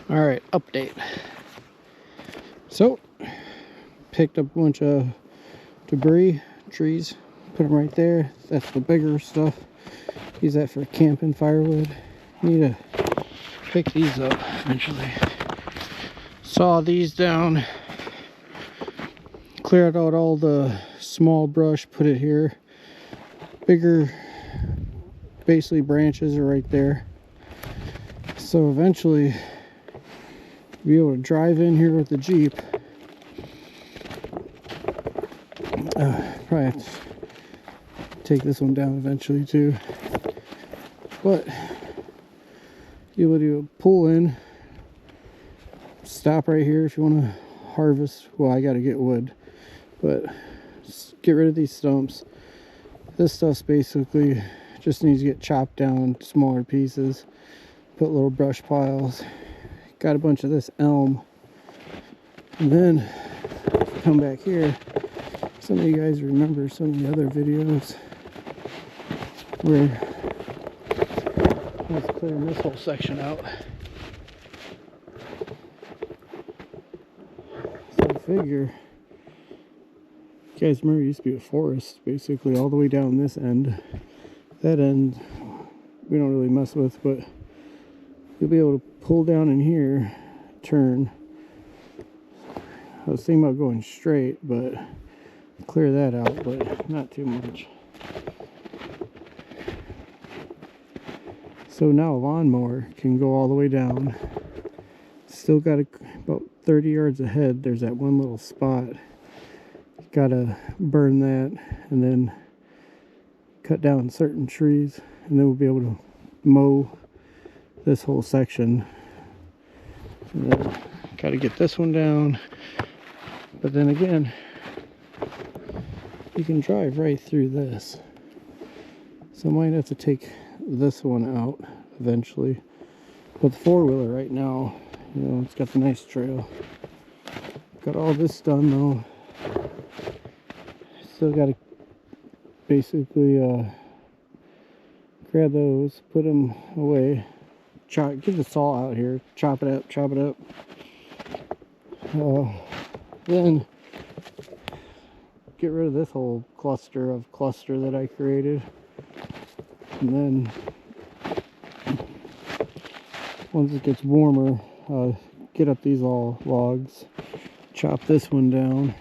Alright, update. So, picked up a bunch of debris, trees, put them right there. That's the bigger stuff. Use that for camping firewood. Need to pick these up eventually. Saw these down. Cleared out all the small brush, put it here. Bigger, basically branches are right there. So eventually, be able to drive in here with the Jeep. Probably have to take this one down eventually too. But you able to pull in, stop right here if you want to harvest. Well, I got to get wood, but get rid of these stumps. This stuff's basically just needs to get chopped down in smaller pieces. Put little brush piles. Got a bunch of this elm. And then come back here. Some of you guys remember some of the other videos where I was clearing this whole section out. So I figure, you guys remember it used to be a forest basically all the way down this end. That end we don't really mess with, but you'll be able to pull down in here, turn. I was thinking about going straight, but clear that out, but not too much. So now a lawnmower can go all the way down. Still got about 30 yards ahead. There's that one little spot. Gotta burn that and then cut down certain trees, and then we'll be able to mow this whole section. And then gotta get this one down. But then again, you can drive right through this. So I might have to take this one out eventually. But the four-wheeler right now, you know, it's got the nice trail. Got all this done though. Still got to basically grab those, put them away. Get the saw out here, chop it up, chop it up. Then get rid of this whole cluster that I created. And then once it gets warmer, get up these all logs, chop this one down.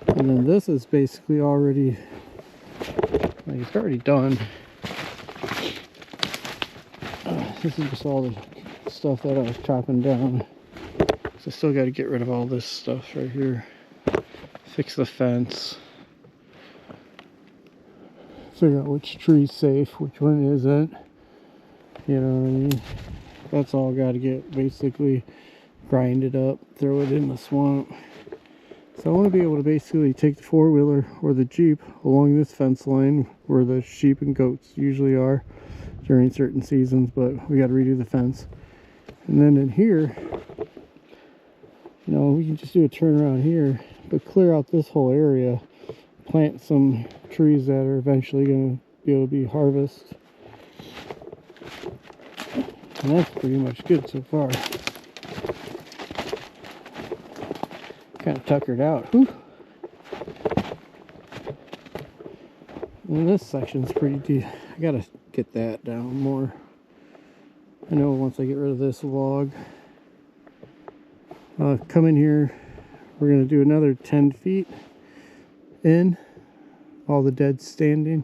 And then this is basically already, like, it's already done. This is just all the stuff that I was chopping down. So I still got to get rid of all this stuff right here. Fix the fence. Figure out which tree's safe, which one isn't. You know what I mean? That's all got to get basically grinded up, throw it in the swamp. So I want to be able to basically take the four-wheeler or the Jeep along this fence line where the sheep and goats usually are during certain seasons, but we got to redo the fence. And then in here, you know, we can just do a turnaround here, but clear out this whole area, plant some trees that are eventually going to be able to be harvested. And that's pretty much good so far. Kind of tuckered out. Whew. And this section's pretty deep. I gotta get that down more. I know once I get rid of this log. Come in here. We're gonna do another 10 feet in. All the dead standing.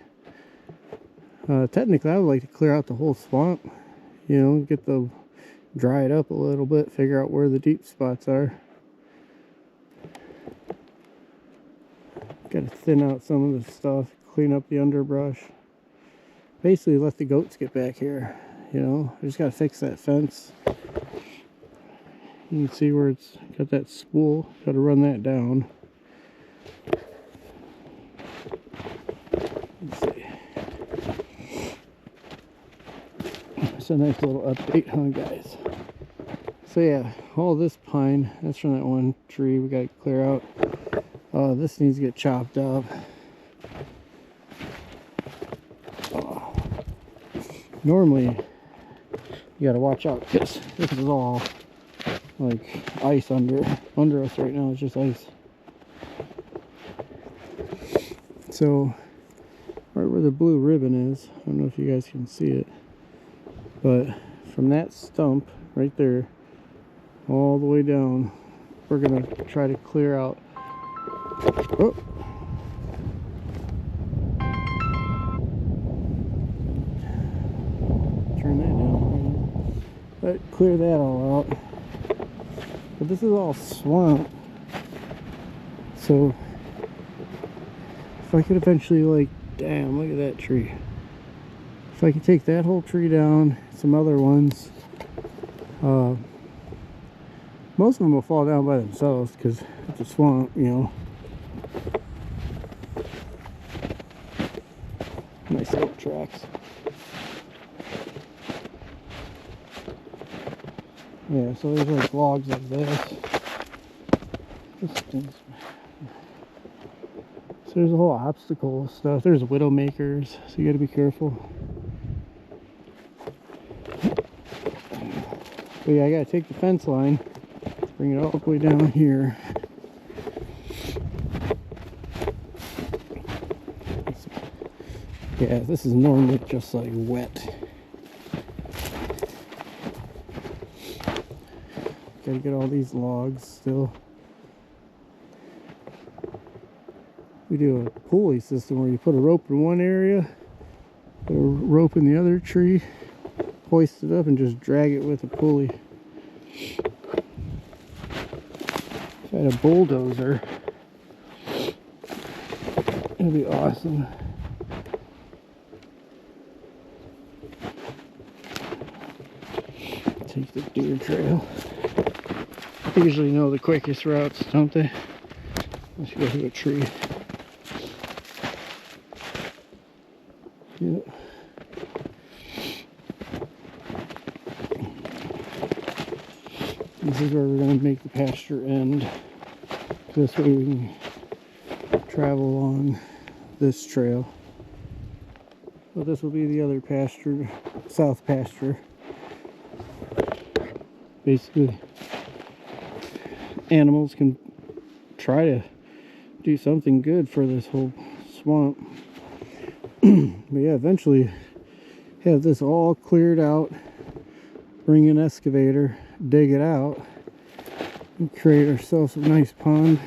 Technically, I would like to clear out the whole swamp. You know, dry it up a little bit. Figure out where the deep spots are. Got to thin out some of the stuff, clean up the underbrush. Basically let the goats get back here, you know. I just got to fix that fence. You can see where it's got that spool. Got to run that down. Let's see. It's a nice little update, huh, guys? So yeah, all this pine, that's from that one tree we got to clear out. This needs to get chopped up. Normally you gotta watch out because this is all like ice under us right now. It's just ice. So right where the blue ribbon is, I don't know if you guys can see it, but from that stump right there all the way down, we're gonna try to clear out. Oh, turn that down. But clear that all out. But this is all swamp, so if I could eventually, like, damn, look at that tree. If I could take that whole tree down, some other ones, most of them will fall down by themselves because it's a swamp, you know. Nice little tracks. Yeah, so there's like logs like this. So there's a whole obstacle stuff. There's widow makers, so you gotta be careful. But yeah, I gotta take the fence line, bring it all the way down here. Yeah, this is normally just like wet. Gotta get all these logs still. We do a pulley system where you put a rope in one area, put a rope in the other tree, hoist it up, and just drag it with a pulley. If I had a bulldozer, it'd be awesome. Take the deer trail. They usually know the quickest routes, don't they? Let's go through a tree. Yep. This is where we're going to make the pasture end. This way we can travel along this trail. So this will be the other pasture, south pasture. Basically, animals can try to do something good for this whole swamp. But yeah, eventually have this all cleared out, bring an excavator, dig it out, and create ourselves a nice pond,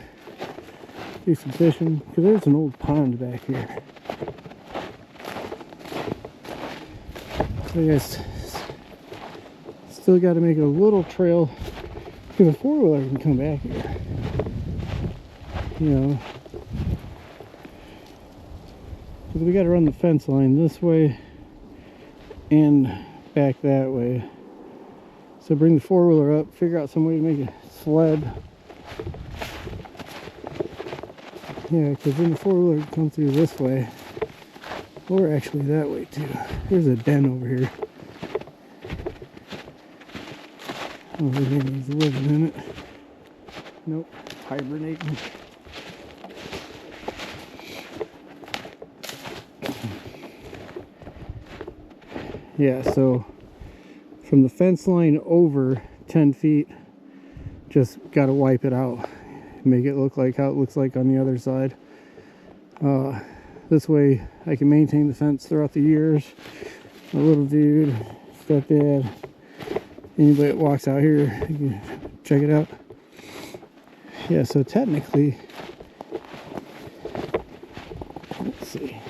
do some fishing, because there's an old pond back here. So yes, still got to make a little trail because a four-wheeler can come back here, you know. Because we got to run the fence line this way and back that way. So bring the four-wheeler up, figure out some way to make a sled. Yeah, because then the four-wheeler can come through this way, or actually that way too. There's a den over here. Oh, he's living in it. Nope, hibernating. Yeah, so from the fence line over 10 feet, just got to wipe it out. Make it look like how it looks like on the other side. This way I can maintain the fence throughout the years. My little dude, stepdad, anybody that walks out here, you can check it out. Yeah, so technically, let's see.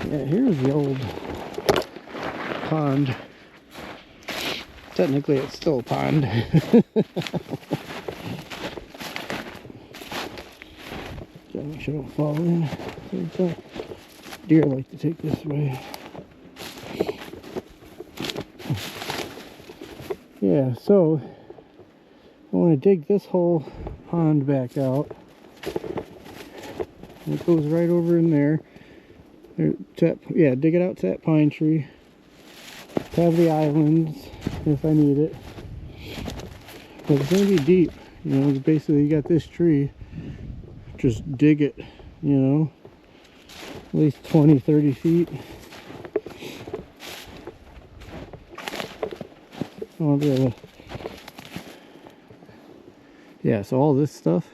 Yeah, here's the old pond. Technically, it's still a pond. Gotta make sure I don't fall in. Deer like to take this way. Yeah, so I want to dig this whole pond back out. And it goes right over in there. Yeah, dig it out to that pine tree. Have the islands if I need it. But it's going to be deep. You know, basically you got this tree. Just dig it, you know. at least 20-30 feet. I'll be able to... Yeah, so all this stuff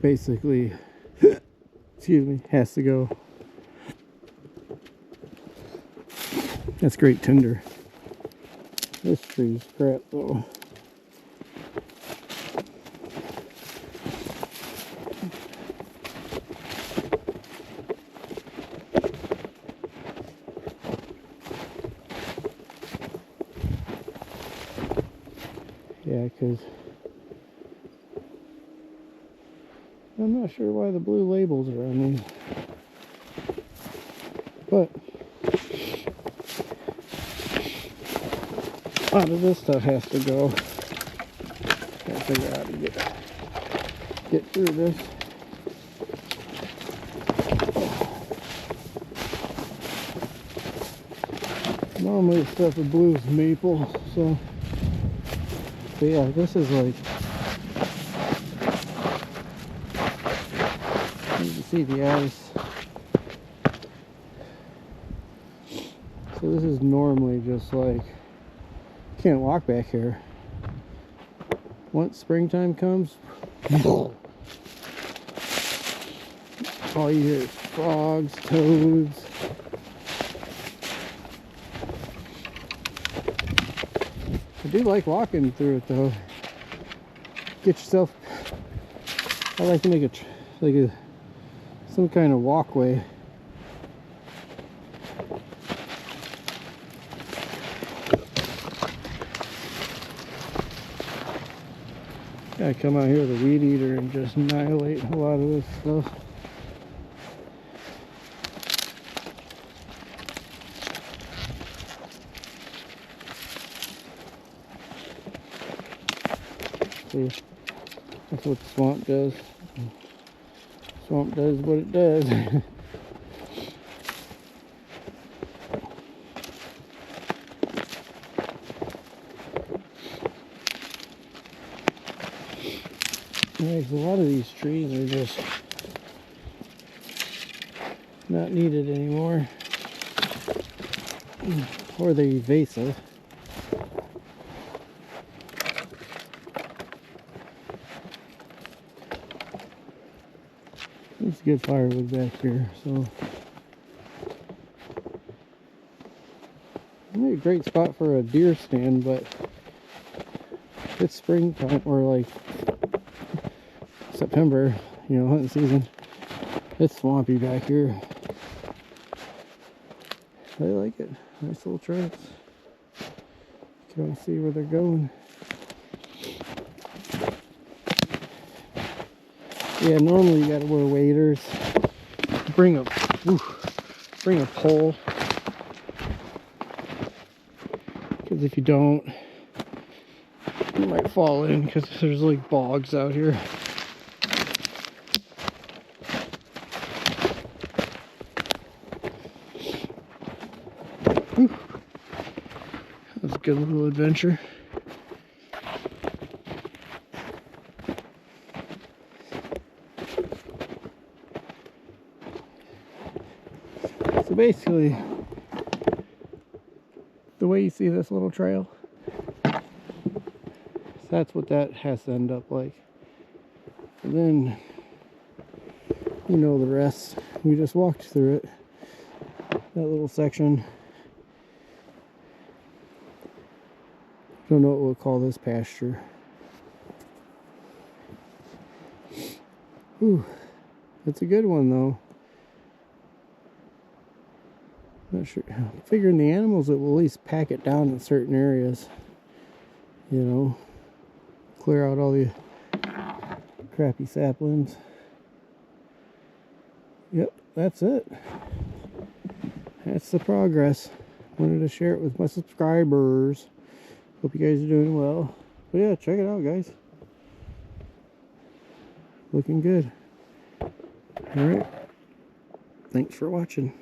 basically, excuse me, has to go. That's great tinder. This tree's crap though. Yeah, because I'm not sure why the blue labels are on these, but a lot of this stuff has to go. Gotta figure out how to get through this. Normally the stuff with blue is maple, so but yeah, this is like, you can see the ice. So this is normally just like, can't walk back here. Once springtime comes, all you hear is frogs, toads. I do like walking through it though. Get yourself, I like to make some kind of walkway. I come out here with a weed eater and just annihilate a lot of this stuff. See, that's what the swamp does. Swamp does what it does. A lot of these trees are just not needed anymore, or they're evasive. There's good firewood back here, so maybe a great spot for a deer stand, but it's springtime or like September, you know, hunting season. It's swampy back here. I like it. Nice little tracks. You can see where they're going. Yeah, normally you gotta wear waders. Bring a pole. Because if you don't, you might fall in because there's like bogs out here. That was a good little adventure. So basically, the way you see this little trail, that's what that has to end up like. And then, you know the rest. We just walked through it. That little section. Don't know what we'll call this pasture. Ooh, that's a good one though. Not sure. I'm figuring the animals that will at least pack it down in certain areas. You know, clear out all the crappy saplings. Yep, that's it. That's the progress. Wanted to share it with my subscribers. Hope you guys are doing well. But yeah, check it out, guys. Looking good. Alright. Thanks for watching.